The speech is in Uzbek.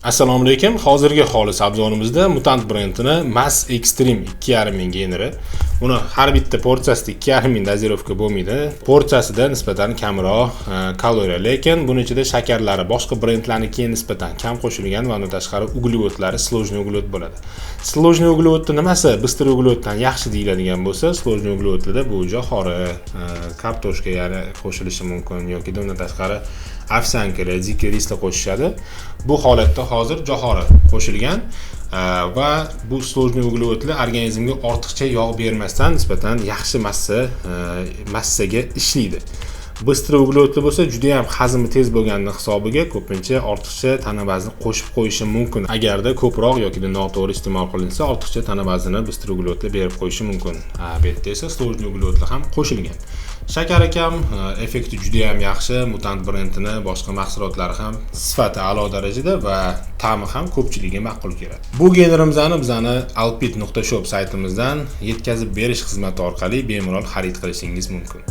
Assalomu alaykum. Hozirgi xolis obzorimizda Mutant brendini Mass Extreme 2,5 ming generi. Buni har bitta porsiyasida 2,5 ming dozirovka bo'lmaydi. Porsiyasida nisbatan kamroq kaloriya, lekin buni ichida shakarlari boshqa brendlarnikiga nisbatan kam qo'shilgan va undan tashqari uglevodlari sложный uglevod bo'ladi. Sложный uglevodning nimasi быстрый uglevoddan yaxshi deyiladigan bo'lsa, sложный uglevodlarda bu jo'xori, kartoshka ya'ni qo'shilishi mumkin yoki undan tashqari овсянкаlar, zikir rislar qo'shishadi. Bu holatda hozir jo'xori qo'shilgan va bu sложный uglevodlar organizmga ortiqcha yog' bermasdan nisbatan yaxshi massaga ishlaydi. Bыстрый uglevodlar bo'lsa juda ham hazmi tez bo'lgani hisobiga ko'pincha ortiqcha tana vazni qo'shib qo'yishi mumkin. Agarda ko'proq yoki noto'g'ri iste'mol qilinsa, ortiqcha tana vaznini bыстрый uglevodlar berib qo'yishi mumkin. Bu yerda esa sложный uglevodlar ham qo'shilgan. Shakari kam, effekti juda ham yaxshi. Mutant brendini boshqa mahsulotlari ham sifati a'lo darajada va ta'mi ham ko'pchilikga ma'qul keladi. Bu generimizni bizani alpit.shop saytimizdan yetkazib berish xizmati orqali bemalol xarid qilishingiz mumkin.